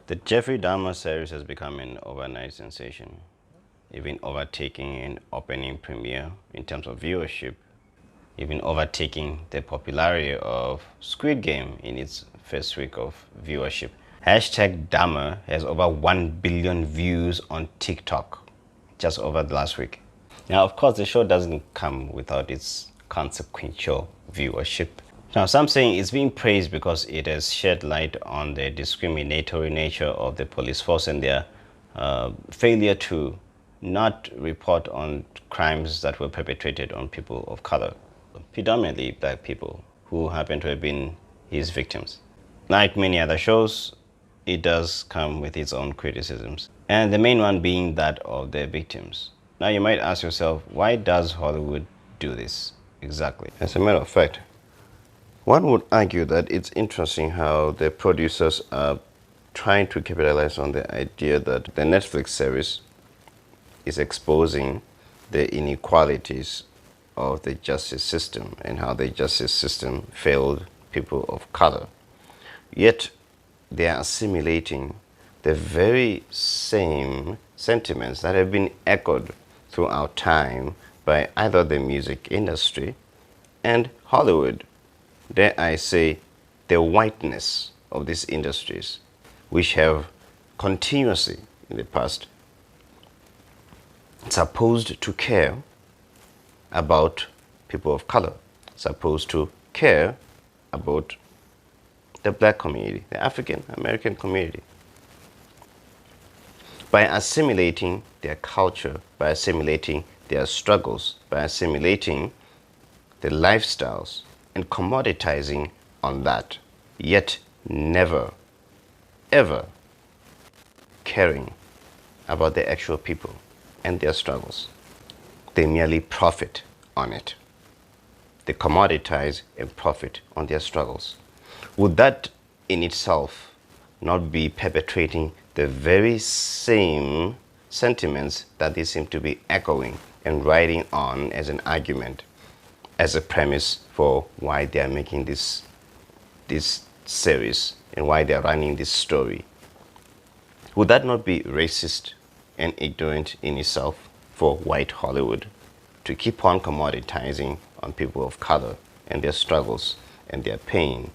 The Jeffrey Dahmer series has become an overnight sensation, even overtaking an opening premiere in terms of viewership, even overtaking the popularity of Squid Game in its first week of viewership. Hashtag Dahmer has over 1 billion views on TikTok just over the last week. Now, of course, the show doesn't come without its consequential viewership. Now, some saying it's being praised because it has shed light on the discriminatory nature of the police force and their failure to not report on crimes that were perpetrated on people of color, predominantly black people who happen to have been his victims. Like many other shows, it does come with its own criticisms, and the main one being that of the victims. Now, you might ask yourself, why does Hollywood do this exactly? As a matter of fact, one would argue that it's interesting how the producers are trying to capitalize on the idea that the Netflix series is exposing the inequalities of the justice system and how the justice system failed people of color. Yet, they are assimilating the very same sentiments that have been echoed throughout time by either the music industry and Hollywood. Dare I say, the whiteness of these industries, which have continuously in the past supposed to care about people of color, supposed to care about the black community, the African American community. By assimilating their culture, by assimilating their struggles, by assimilating the lifestyles and commoditizing on that, yet never, ever caring about the actual people and their struggles. They merely profit on it. They commoditize and profit on their struggles. Would that in itself not be perpetrating the very same sentiments that they seem to be echoing and writing on as an argument, as a premise for why they are making this series and why they are running this story? Would that not be racist and ignorant in itself for white Hollywood to keep on commoditizing on people of color and their struggles and their pain,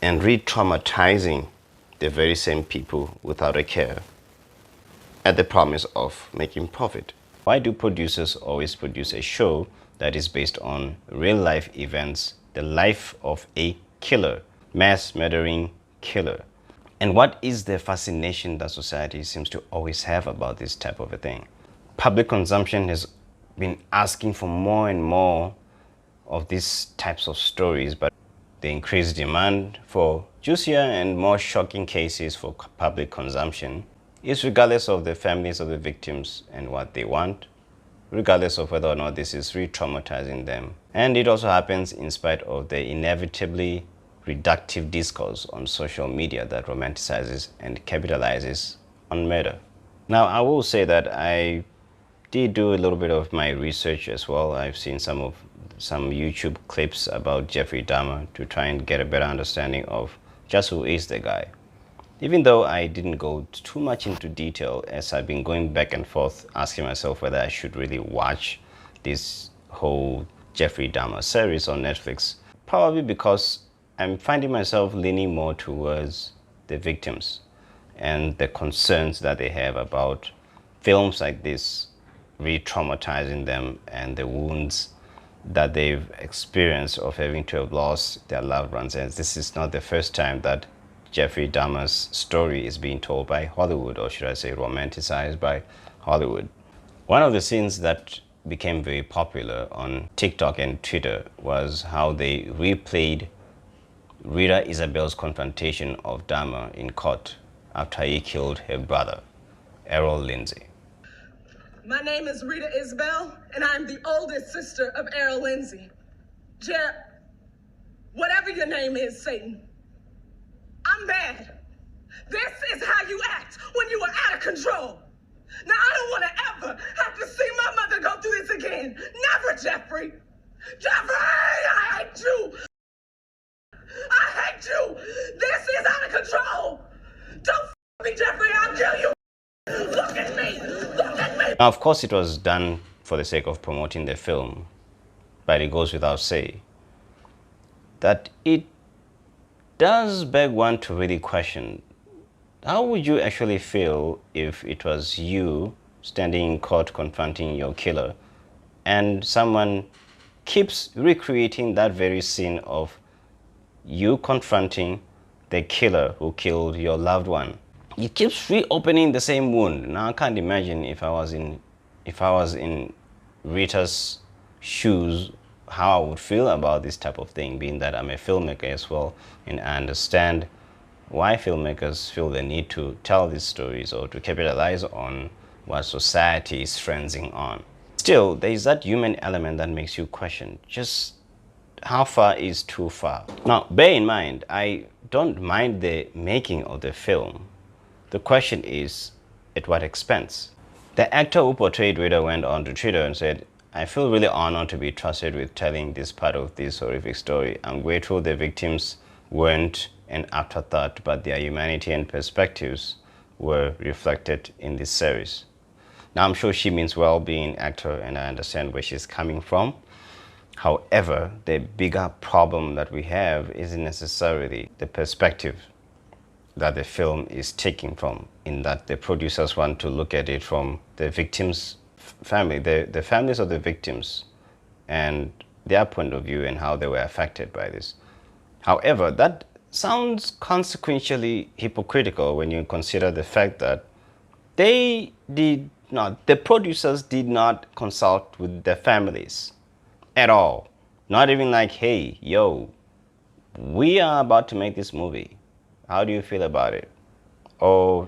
and re-traumatizing the very same people without a care at the promise of making profit? Why do producers always produce a show that is based on real-life events, the life of a killer, mass murdering killer? And what is the fascination that society seems to always have about this type of a thing? Public consumption has been asking for more and more of these types of stories, but the increased demand for juicier and more shocking cases for public consumption is regardless of the families of the victims and what they want, regardless of whether or not this is re-traumatizing them. And it also happens in spite of the inevitably reductive discourse on social media that romanticizes and capitalizes on murder. Now, I will say that I did do a little bit of my research as well. I've seen some YouTube clips about Jeffrey Dahmer to try and get a better understanding of just who is the guy. Even though I didn't go too much into detail, as I've been going back and forth asking myself whether I should really watch this whole Jeffrey Dahmer series on Netflix, probably because I'm finding myself leaning more towards the victims and the concerns that they have about films like this re-traumatizing them and the wounds that they've experienced of having to have lost their loved ones. And this is not the first time that Jeffrey Dahmer's story is being told by Hollywood, or should I say romanticized by Hollywood. One of the scenes that became very popular on TikTok and Twitter was how they replayed Rita Isabel's confrontation of Dahmer in court after he killed her brother, Errol Lindsay. My name is Rita Isabel, and I'm the oldest sister of Errol Lindsay. Whatever your name is, Satan, I'm mad. This is how you act when you are out of control. Now, I don't want to ever have to see my mother go through this again. Never, Jeffrey. Jeffrey, I hate you. I hate you. This is out of control. Now, of course, it was done for the sake of promoting the film, but it goes without say that it does beg one to really question, how would you actually feel if it was you standing in court confronting your killer and someone keeps recreating that very scene of you confronting the killer who killed your loved one? It keeps reopening the same wound. Now I can't imagine if I was in Rita's shoes, how I would feel about this type of thing, being that I'm a filmmaker as well, and I understand why filmmakers feel the need to tell these stories or to capitalize on what society is frenzying on. Still, there is that human element that makes you question just how far is too far. Now, bear in mind, I don't mind the making of the film. The question is, at what expense? The actor who portrayed Rita went on to Twitter and said, "I feel really honored to be trusted with telling this part of this horrific story. I'm grateful the victims weren't an afterthought, but their humanity and perspectives were reflected in this series." Now, I'm sure she means well, being an actor, and I understand where she's coming from. However, the bigger problem that we have isn't necessarily the perspective that the film is taking from, in that the producers want to look at it from the victims' family, the families of the victims, and their point of view and how they were affected by this. However, that sounds consequentially hypocritical when you consider the fact that the producers did not consult with the families at all. Not even like, hey, yo, we are about to make this movie. How do you feel about it? Or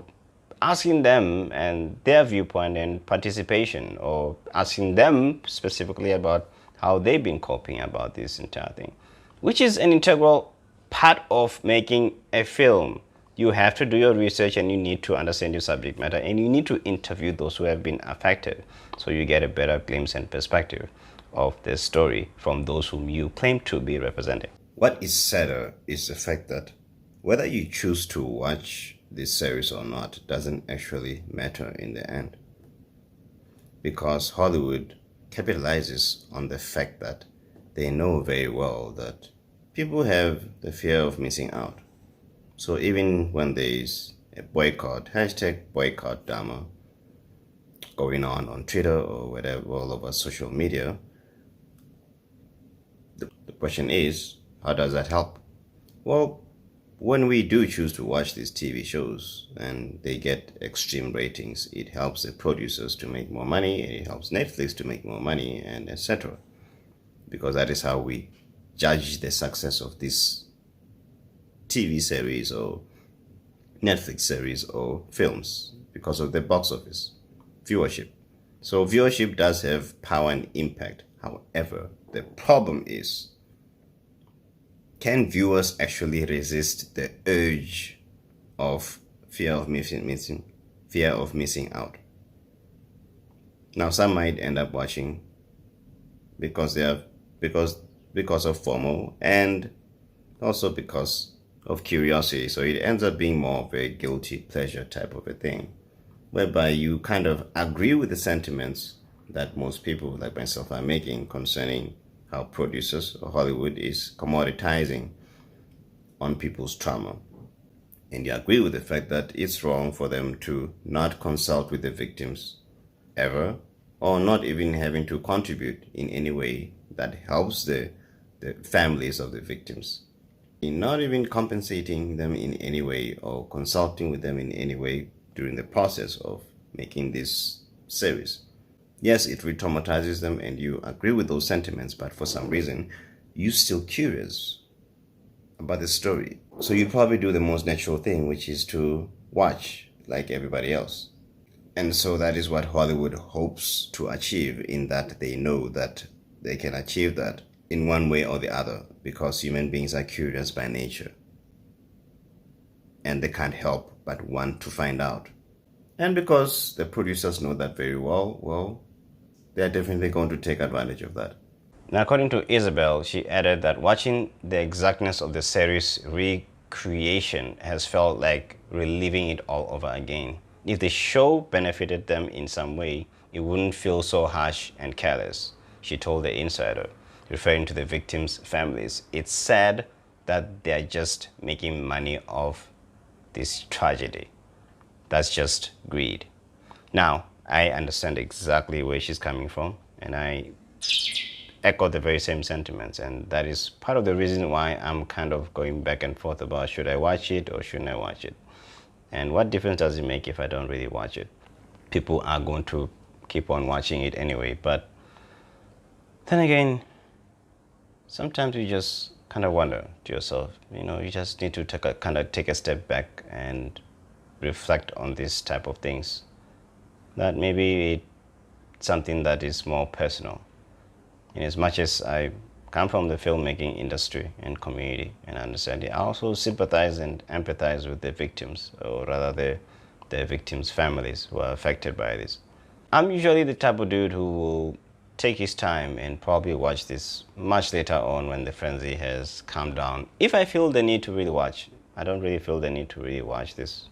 asking them and their viewpoint and participation, or asking them specifically about how they've been coping about this entire thing, which is an integral part of making a film. You have to do your research and you need to understand your subject matter and you need to interview those who have been affected so you get a better glimpse and perspective of the story from those whom you claim to be representing. What is sadder is the fact that whether you choose to watch this series or not doesn't actually matter in the end, because Hollywood capitalizes on the fact that they know very well that people have the fear of missing out. So even when there is a boycott, hashtag boycott Dahmer, going on Twitter or whatever, all over social media, the question is, how does that help? Well, when we do choose to watch these TV shows and they get extreme ratings, it helps the producers to make more money, it helps Netflix to make more money, and etc. Because that is how we judge the success of this TV series or Netflix series or films, because of the box office viewership. So viewership does have power and impact. However, the problem is, can viewers actually resist the urge of fear of missing out? Now, some might end up watching because of FOMO and also because of curiosity. So it ends up being more of a guilty pleasure type of a thing, whereby you kind of agree with the sentiments that most people like myself are making concerning how producers or Hollywood is commoditizing on people's trauma. And you agree with the fact that it's wrong for them to not consult with the victims ever, or not even having to contribute in any way that helps the families of the victims, in not even compensating them in any way or consulting with them in any way during the process of making this series. Yes, it re-traumatizes them and you agree with those sentiments, but for some reason, you're still curious about the story. So you probably do the most natural thing, which is to watch like everybody else. And so that is what Hollywood hopes to achieve, in that they know that they can achieve that in one way or the other, because human beings are curious by nature. And they can't help but want to find out. And because the producers know that very well, they're definitely going to take advantage of that. Now, according to Isabel, she added that watching the exactness of the series recreation has felt like reliving it all over again. If the show benefited them in some way, it wouldn't feel so harsh and careless, she told the insider, referring to the victims' families. It's sad that they're just making money off this tragedy. That's just greed. Now, I understand exactly where she's coming from, and I echo the very same sentiments, and that is part of the reason why I'm kind of going back and forth about should I watch it or shouldn't I watch it, and what difference does it make if I don't really watch it. People are going to keep on watching it anyway, but then again, sometimes you just kind of wonder to yourself, you just need to take a step back and reflect on this type of things, that maybe it's something that is more personal. In as much as I come from the filmmaking industry and community and understand it, I also sympathize and empathize with the victims, or rather the victims' families who are affected by this. I'm usually the type of dude who will take his time and probably watch this much later on when the frenzy has calmed down. If I feel the need to really watch, I don't really feel the need to really watch this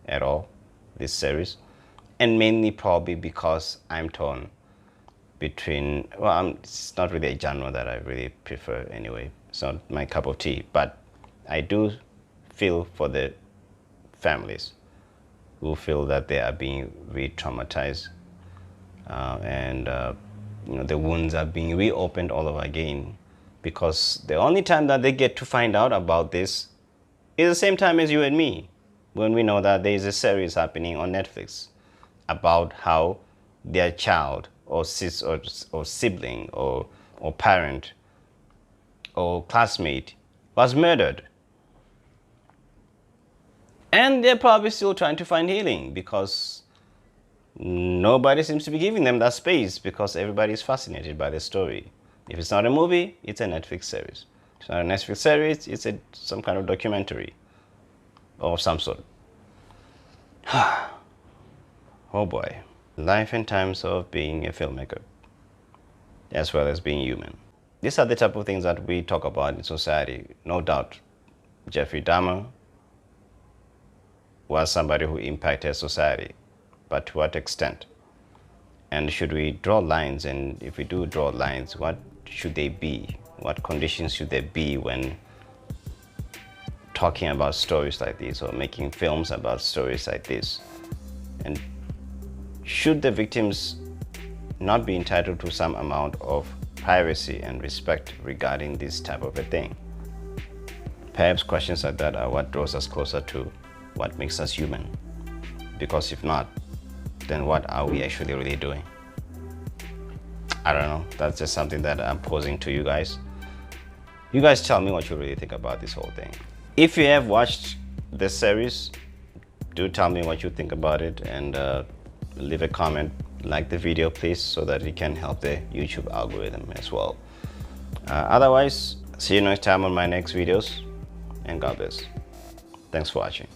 at all, this series. And mainly probably because I'm torn between, it's not really a genre that I really prefer anyway. It's not my cup of tea, but I do feel for the families who feel that they are being re-traumatized, and the wounds are being reopened all over again, because the only time that they get to find out about this is the same time as you and me, when we know that there is a series happening on Netflix about how their child or sibling or parent or classmate was murdered. And they're probably still trying to find healing, because nobody seems to be giving them that space, because everybody is fascinated by the story. If it's not a movie, it's a Netflix series. If it's not a Netflix series, it's some kind of documentary of some sort. Oh boy. Life and times of being a filmmaker, as well as being human. These are the type of things that we talk about in society. No doubt, Jeffrey Dahmer was somebody who impacted society, but to what extent? And should we draw lines? And if we do draw lines, what should they be? What conditions should there be when talking about stories like this, or making films about stories like this? And should the victims not be entitled to some amount of privacy and respect regarding this type of a thing? Perhaps questions like that are what draws us closer to what makes us human. Because if not, then what are we actually really doing? I don't know. That's just something that I'm posing to you guys. You guys tell me what you really think about this whole thing. If you have watched the series, do tell me what you think about it, and leave a comment, like the video please, so that it can help the YouTube algorithm as well. Otherwise, see you next time on my next videos, and God bless. Thanks for watching.